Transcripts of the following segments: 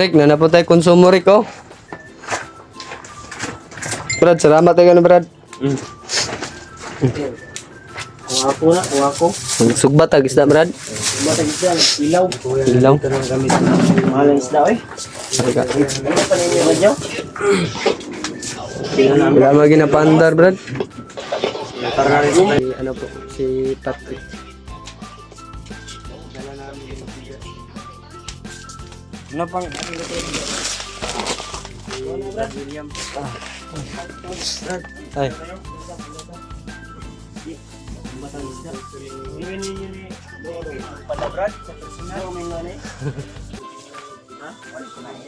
Rick, na po tayo konsumo, Rick, oh. Brad, salamat tayo na, Brad. Kung ako. Sugbat, isda, Brad. Batag isda, ilaw. Ilaw. Ito nang gamit. Mahal ang isda, eh. Teka. Ano pa ninyo ba dyan? Wala mga ginapandar, Brad. Para rin sa Si, ano po, si Patrick. ano pang William. Ay, batang isda. Iwan ninyo ni Palabrad sa personal. May nga na eh. Ha?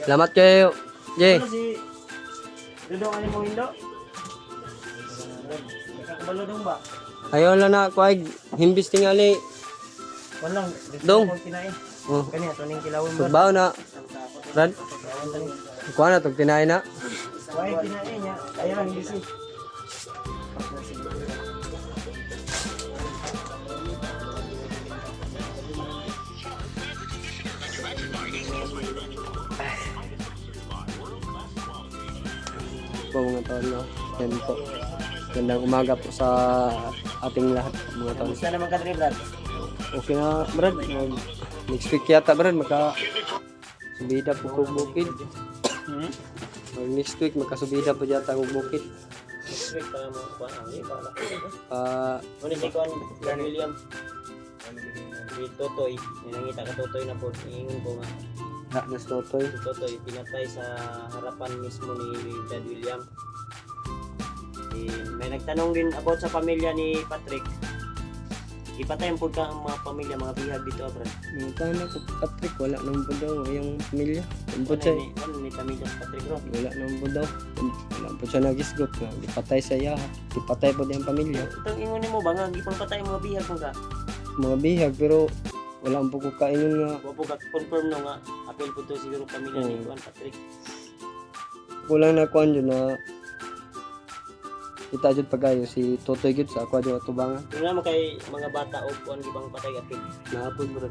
salamat kayo, Jay. Ano si Dudong ano mo hindo? Nakakabalo dong ba? Ayaw lang na, kuwag, himbis tingali. Walang. Dong. Kinain. Oh, Kanya, ito ning kilawin ba? sugbaw na, Brad. Kuha na, itong tinahin na. Why kinain niya? Ayaw lang, hindi si. Po mga taon, no? Yan po. Gandang umaga po sa ating lahat, mga taon. Kamusta naman ka, Dre, Brad? Okay na, Brad. Next week yata, Brad, subida po kong bukid. Next week, makasubida po yata kong bukid. Next week, para mo kuha. Hindi, para ko. Ah, Ngunit ikaw, John William. Si Totoy. May nangita ka Totoy na po. Iingon ko nga. nas totoy. Si Totoy, pinatay sa harapan mismo ni John William. May nagtanong din about sa pamilya ni Patrick. Ipatayin po ka ang mga pamilya, mga bihag dito, Brad. Yung tanong ko, Patrick, wala nang po daw yung pamilya. Umpot siya, Ano ni pamilya sa Patrick, bro? wala nang po daw. Wala po siya nagisgot. Ipatay sa iya. Ipatay po din ang pamilya. Itong ingon mo ba nga, ipang patay ang mga bihag mo ka? Mga bihag, pero wala ang po kain yung nga. Wapo ka confirm no nga, apel po to siguro pamilya ni Oo. Juan Patrick. Kulang na kuan yun na kita jud pagayo si Totoy gud sa ako jud tubangan. Yung naman kay mga bata o kuan gibang patay apil. Naapod bro.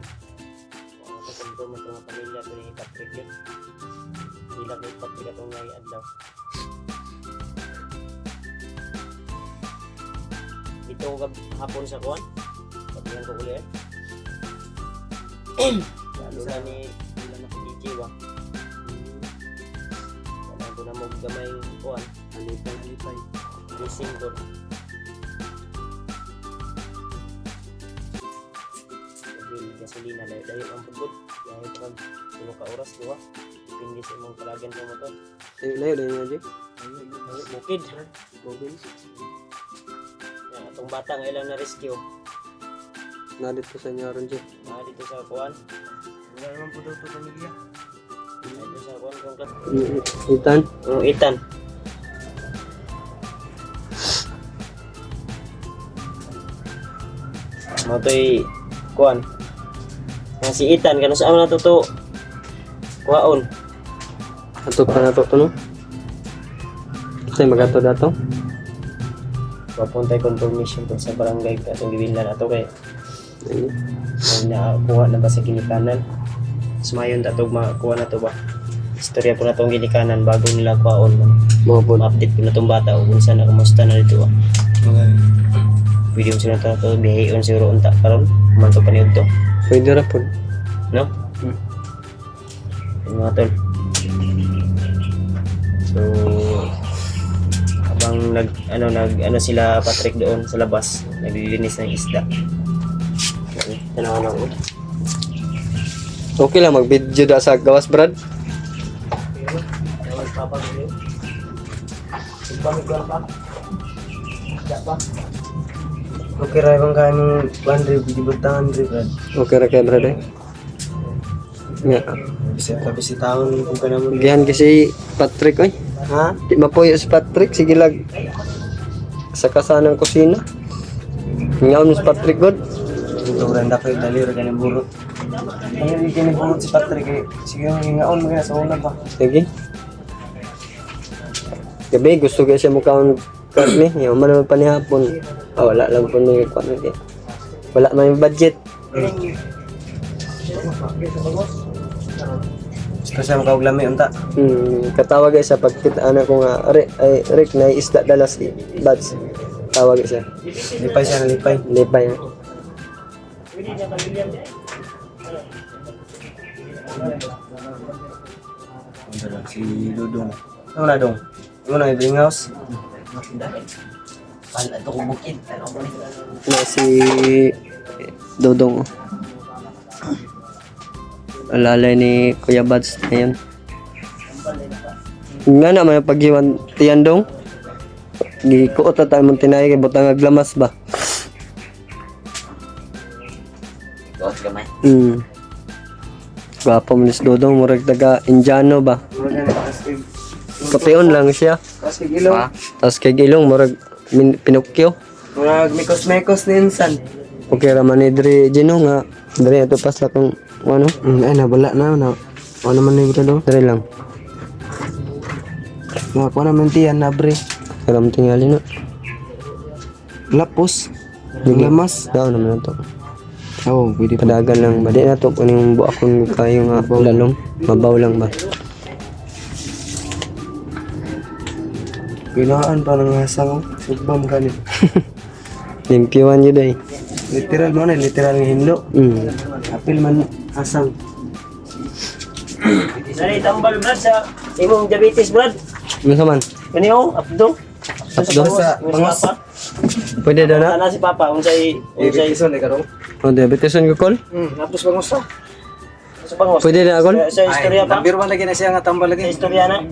Confirm mo itong mga pamilya ko ni Patrick yun. Ilang ni Patrick atong ngayon adlaw. Ito ko hapon sa kuan. Pagyan ko ulit. Lalo na ni Ichiwa. Kailangan ko na mo gamay kuan. Alipay. Gising ko. Sabi gasolina dahil ang pagod. Dahil pag tulong ka oras, diba? Depende sa imong kalagan sa motor. Layo din niya Jay. Bukid. Bobin. Yan, atong batang ilang na rescue. Na dito sa inyo ron Jay. Dito sa kuan. Wala naman po daw ito pamilya. Dito sa kuan kung ka. Itan. Itan. Mo to'y kuan. Nga si Itan, kano saan na to kuhaon. Ato pa na to no. Kasi magato dato. Papuntay confirmation ko sa barangay katong giwinlan ato kay Ayun. nakuha na ba sa ginikanan. Sumayon ato makuha na to ba. Istorya ko na tong ginikanan bago nila kuhaon man. Mga po. Ma-update ko na tong bata o kung saan na kamusta na dito. Pwede mo sila ito bihayon siguro unta karon kumanto pa niyo to. Pwede ra po. No? Yung mga tol. So habang nag sila Patrick doon sa labas, naglilinis ng isda. Tanaw na ko. Okay lang mag-video da sa gawas Brad. Tawag papa ko. Ibang pa. Pa. Okay ra bang kanong bandre bibutangan dre Brad. Okay ra kay Brad. Nga. Bisa taon kung kana mo. Gihan kasi Patrick oy. Ha? Di mapuyo si Patrick sige lag sa kasanang kusina. Ngayon si Patrick god. Ito randa kay dali ra kanang burot. Ano di kini burot si Patrick kay sige ngaon mo sa una ba. Sige. Gabi gusto kaya siya mukhang karne. Yung man pa ni hapon. Wala lang po may karne. Wala man yung budget. Kasi ang kauglami unta. Katawag siya pagkita ana ko nga Rick na isda dala si Buds. Tawag siya. Lipay siya na lipay. Lipay. Si Dudong. Ano na dong? Ano na yung house? Na si Dodong. Alalay ni Kuya Buds na yan. Nga na may paghiwan tiyan dong. Gikuot na tayo mong tinay kay butang aglamas ba? Gwapo mo ni si Dodong, murag taga Indiano ba? Pution lang siya. Kasi ilong. Tapos kay Gilong, murag Pinocchio. Murag mikos-mekos ni insan. Okay raman ni Dre Gino nga. Dre ito pas la kung ano. Ay nabala na. Ano man na yung do? Dre lang. Mga kuha naman tiyan na bre. Karam tingali na. Lapos. Lamas. Daw naman na to. Oo, pwede pa. Padagan lang ba? Di na to kuning buak kung kayo nga lalong. Mabaw lang ba? Pinaan pa ng hasang. Sugbam ka ni. Limpyuan yun day. Literal mo na, literal ng hinlo. Apil man hasang. Sari tambal brad sa imong diabetes brad. Ano ka man? Kaniyo abdo. Abdo? Sa Bangos. papa. Pwede daw na? Ana si papa unsay Ison ka ron. O diabeteson ko call? Tapos bangos sa. Sa bangos. Pwede na call? Sa istorya pa. Nabiro man lagi na siya nga tambal Sa lagi. istorya na.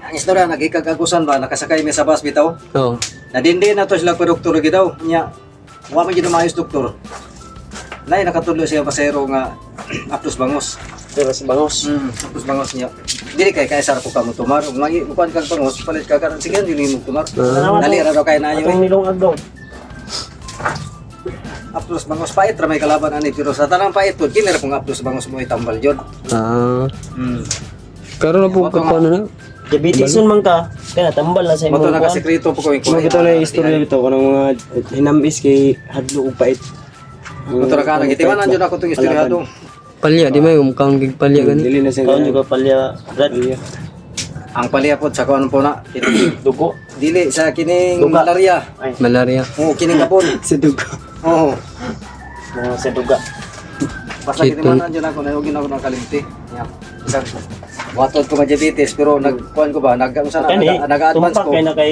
Ang istorya, nagikagagusan ba, nakasakay may sa bus bitaw. Oo. Nadindi na to sila pa doktor lagi daw. Nya, wala man gid maayos doktor. Nay nakatulo siya pasero nga aptos bangos. Pero sa bangos. Aptos bangos niya. Dili kay sar ko kamo tumar. Ug kuan kag bangos palit ka karon sige dili mo tumar. Dali ra daw kay na Atong ayo. nilong agdong. Aptos bangos pait ra may kalaban ani pero sa tanang pait pud kini ra pong aptos bangos mo itambal jud. Ah. Karon na po ano na? Diabeteson man ka. Kaya tambal na sa Mato imong na kuwan. sekreto po ko yung Mga bitaw na yung istorya bitaw kanang mga hinambis kay hadlo ug pait. Mato na ka nagitiman anjud ako tong istorya dong. Palya, di ba yung mukhang gigpalya gani? Dili na siya Kaon juga palya brad. Ang palya po sa kuan po na Dugo. dili sa kining Duga. malaria. Malaria. Oo, kining kapon. sa dugo. Oo. Mga sa duga. Basta gitiman anjud ako na ugin ako ng kalimti. Yeah. Isang watot ko diabetes pero nagkuan ko ba nag-unsa na Kani, nag-advance tumpak ko kay na kay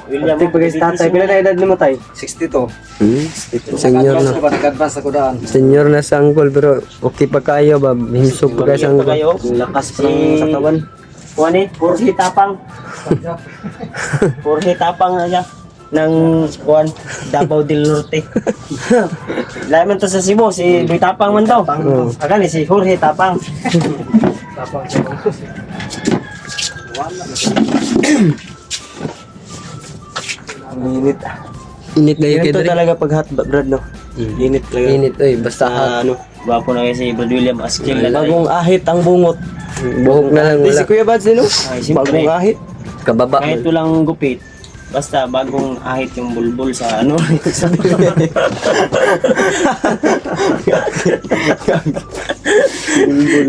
William. Tig pagay sa tatay pila na edad nimo tay? 62. Senyor Nag-advance na. ko ba nag-advance ako daan. Senyor na sa uncle pero okay pa kayo ba? Hinsog pa kayo sa uncle. kayo. Lakas pa ng katawan. Kuan ni, Jorge Tapang. Jorge Tapang na siya ng kuan Davao del Norte. Lahat man to sa Cebu, si Boy Tapang man daw. Akala si Jorge Tapang. Init. Init na yung Ganito kidri. talaga pag hot brad no. Init talaga. Init oy, basta hot. Ano, Gwapo na kasi si Brad William Askil na bagong ahit ang bungot. Buhok na lang Di si wala. Kuya Bads no? Ay, siyempre. Bagong ahit. Kababa Kahit man. walang gupit, basta bagong ahit yung bulbul sa ano.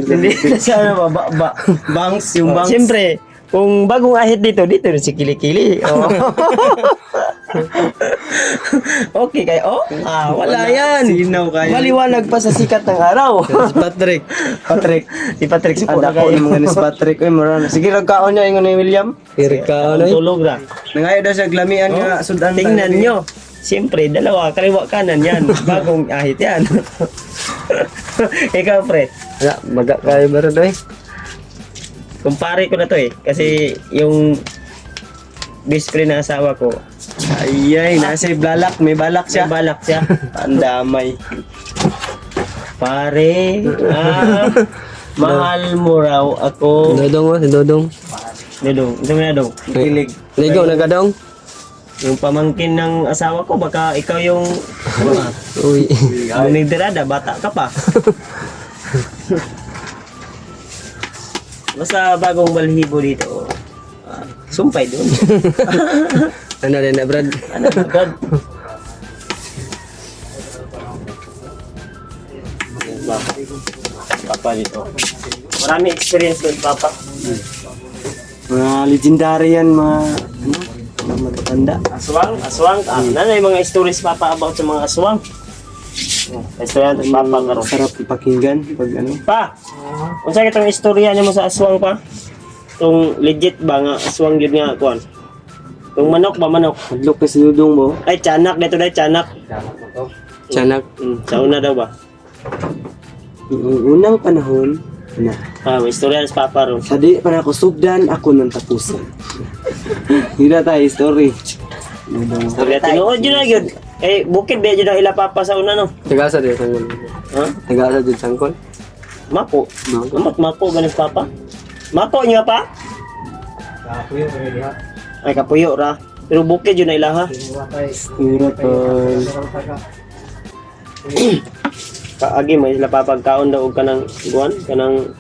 Hindi na siya ano ba, Bangs yung bangs. Siyempre, kung bagong ahit dito rin si Kili-Kili. Oh. Okay kayo. Wala yan. Sinaw kayo. Maliwanag pa sa sikat ng araw. Si Patrick. Patrick. Si Patrick si Anda ko yung mga ni Patrick oy marana. Sige ragkaon niya ingon ni William. Irika ano Tulog na. Nangayo daw siya glamian nga sudan. Tingnan nyo. Siyempre, dalawa, kaliwa kanan yan. Bagong ahit yan. Ikaw, pre. Wala, maga kayo ba rin oy? Kumpare ko na to eh. Kasi yung best friend na asawa ko, Ayay, nasa blalak, may balak siya siya. balak siya. Andamay. Pare, mahal mo raw ako. Dodong oh, si Dodong. Dodong, ito na dong. Kilig. Ligaw na kadong. Yung pamangkin ng asawa ko, baka ikaw yung Uy. nagdirada, bata ka pa. Basta bagong balhibo dito. Sumpay doon. Ano rin na Brad? Ano agad? Papa dito. Marami experience doon, Papa. Mga legendary yan, mga ano, mga matatanda. Aswang, aswang. Nanay mga stories, Papa, about sa mga aswang. Istorya to, Papa, karon. Sarap ipakinggan pag ano. Pa, kung saan itong istorya niyo mo sa aswang, pa? Itong legit ba nga aswang yun nga, kuan? Itong manok ba, manok? Hadlok na sinudong mo. Ay, tiyanak, dito dahil tiyanak. Tiyanak. Sa una daw ba? Noong unang panahon, na, May istorya sa Papa ron. sa di pa na ako sugdan, ako nang tapusan. Hindi na tayo story. Istorya, tinuod yun na yun. Eh, bukid ba yun na ila Papa sa una, no? Tagasa din sangkol. Ha? Tagasa din sangkol. Mapo. Mapo. Mapo ba ng Papa? Mapo niya pa? Ay, kapuyo ra. Pero bukid yun na ila, ha? Pura pa. Kaagi may sila papagkaon daw og kanang guan, kanang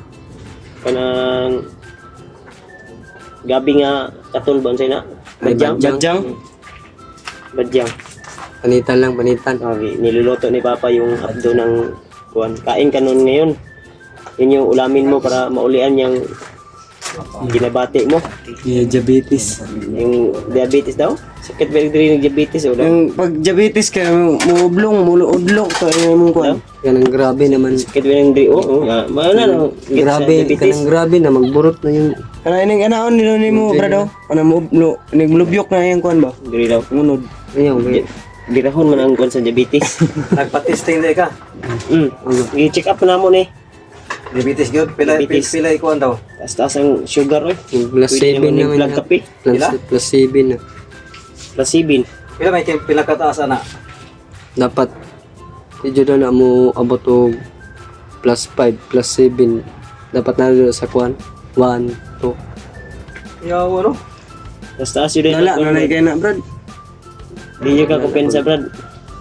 gabi nga katulban sa ina. Ay, Badyang. badyang. Badyang. Panitan lang, panitan. Okay, niluluto ni Papa yung abdo ng guan. Kain ka nun ngayon. Yun yung ulamin mo para maulian yung ginabati mo. Yeah, diabetes. Yung diabetes daw. Sakit ba yung ng diabetes o daw? Yung pag diabetes ka, muublong, muluudlok, to ay mong kuan. Kanang grabe naman. Sakit ba yung maana no? Grabe, kanang grabe na magburot na yung Ano ining anaon nilo nimo brado? Ano mo niglubyok na yung kuan ba? Diri daw. Ngunod. ayaw. Dirahon man ang kuan sa diabetes. Nagpa-testing din ka. I-check up na mo ni. Diabetes gyud, pila Diabetes. pila ikuan daw. Taas-taas ang sugar oy. Plus Pwede 7 naman yung naman. blood kape. Plus 7 na. Plus 7. Pila kataas ana. Dapat medyo na mo abot og plus 5, plus 7. Dapat na doon sa kuan. 1, 2. Yaw ano? Taas-taas yun din. Wala na kay na brad. Di nyo ka kumpensa, Brad.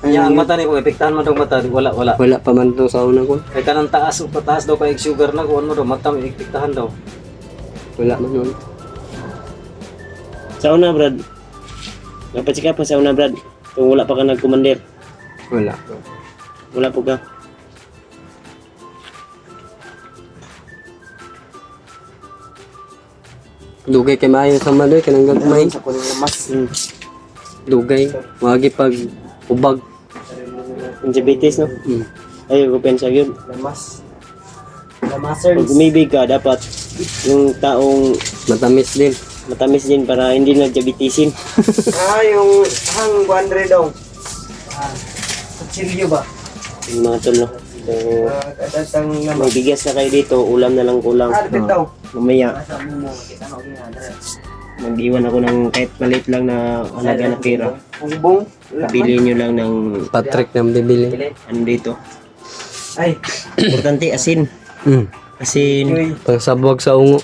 Nya ang mata ni kung epektahan man daw mata, wala. Wala pa man to sa una ko. Kay kanang taas o pataas daw kay sugar na kuan mo daw mata may epektahan daw. Wala man nun. Sa una, Brad. Napacheck up pa sa una, Brad. Kung wala pa ka nag-commander. Wala. Wala po ka. Dugay kay maayo sa madoy kanang gagmay. Sa kuning lamas. Dugay. Wagi pag ubag. Yung diabetes, no? Ayaw kumpensa yun. Lamas. Pag umibig ka, dapat yung taong Matamis din. matamis din para hindi na diabetisin. Yung hang guandre daw. Kutsilyo ba? Yung mga tol, no? So, Kadatang may bigas na kayo dito, ulam na lang kulang. depend daw. Mamaya, mag-iwan ako ng kahit maliit lang na halaga na pera. Bumbong. Bili nyo lang ng Patrick nang bibili. ano dito. Ay, Importante, asin. Asin. Pangsabwag sa ungo.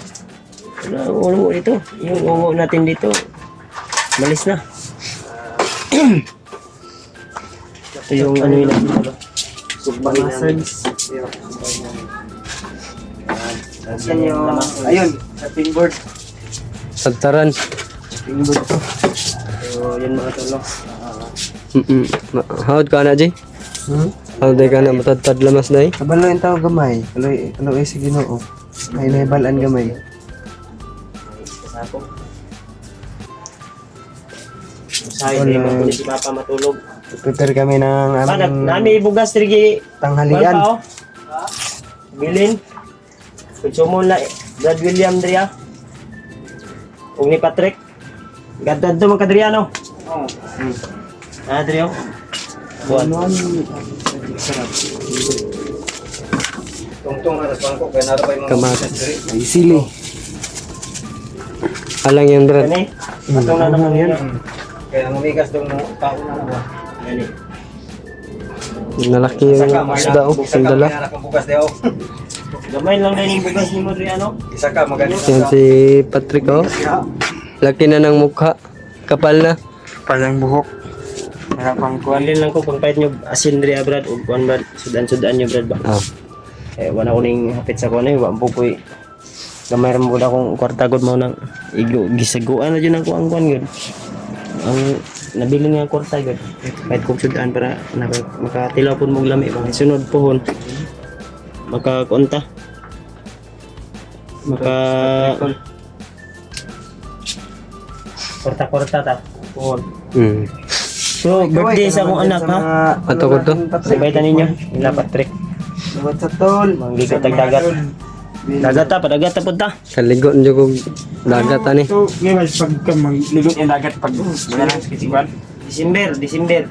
Ano, ungo dito. Yung ungo natin dito. Malis na. Ito yung ano yun. Subahin asan yung ayun, sa pinboard. Sagtaran. Pinboard to. So, yun mga tolo. Hawad ka na, Jay? Hawad ka na, matadtad lamas na eh. Kabalo yung tao gamay. Kaloy si Ginoo. May naibalan gamay. Usahay na yung si Papa matulog. Prepare kami ng Nami ibugas trigi. tanghalian. Bilin. Kutsumon na Brad William Dria. Kung ni Patrick. Gadad to mga kadriano. Oo. Adrio. Buwan. Tungtong aras bangko kaya naro pa yung mga Kamatis. ay sili. Alang yan, Brad. Gani. Atong na naman yun. Kaya mumigas dong mo tao na nawa. Gani. Nalaki yung isda o, sandala. bukas daw. Gamay lang na yung bugas ni Modriano. Isa ka magani. Yan si Patrick oh. Laki na ng mukha. Kapal na. Palang buhok. Harapang Kuhalin lang ko kung kahit nyo asin Dria Brad. O kuhan Brad. Sudan-sudan nyo Brad ba? Ah. Eh, wala ko ning hapit sa kuhan eh. Wampo ko eh. Gamay rin mo akong kwartagod mo nang gisaguan na dyan ang kuhan yun. Ang nabili nga kwartagod. Kahit kong sudan para makatilaw po mong lami. Mga sunod pohon. Makakonta. Maka korta-korta ta. Oo. So, birthday sa akong anak ha. Ato ko to. Sabaytan ninyo, ilapat trick. Luwat sa tol. Manggikot tag dagat. Dagat ta, padagat ta pud ta. Kaligo nyo kong dagat ani. So, ngayon, pag magligot yung dagat, pag lang sa kisipan, December. December,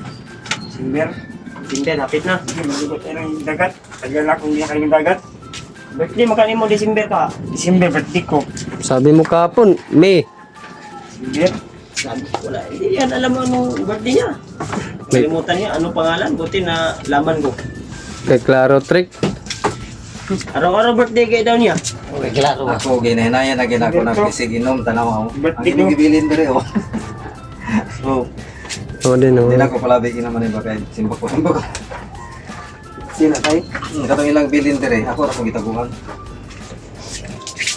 Hapit na. magligot yung dagat, tagal na kung hindi na kayo ng dagat. Birthday makani mo December ka. December, birthday ko. Sabi mo kahapon, May. December, Sabi ko wala. Hindi yan alam mo anong birthday niya. Kalimutan niya anong pangalan, buti na laman ko. Kay Claro Trick. Araw-araw birthday kay daw niya. Ako ginahinayan na ginako na kisig inom tanaw ako. Ang Birthday ko. ginigibilin dire oh. So, Oo din oh. hindi na ko palabi kinaman ba kay simba ko. Sina tayo? Katong ilang bilin dire, ako ra ko gitaguhan.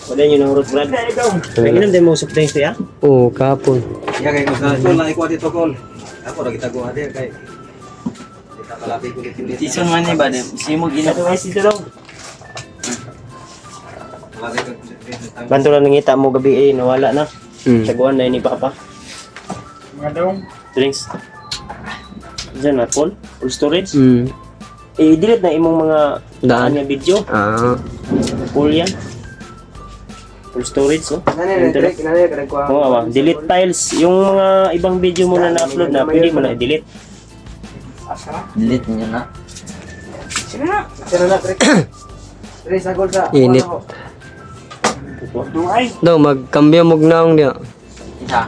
Wala niyo nang root brad. Kaya inom din mo usap tayo siya. Oo, kahapon. Ya kay ko sa kol na ikuha dito kol. Ako ra gitaguhan dire kay kita palabi ko dito. Season 1 ni ba din? Simog ina to guys dito daw. Palabi ko. Banto lang nangita mo gabi eh nawala na. Taguan na ni Papa. mga daong, Drinks. Diyan na full storage. Mm. Delete na imong mga Daan. niya video. Ah. Full yan. Full storage oh. Nanay, Trick. Nanay, kadang ko. Oo nga ba? Delete files. Yung mga ibang video mo na na-upload na, pwede mo na i-delete. Delete niya na. Sina na, Trick. Trick, sagol sa. Init. doon ay, Daw, magkambyo mo gnaong niya. Isa.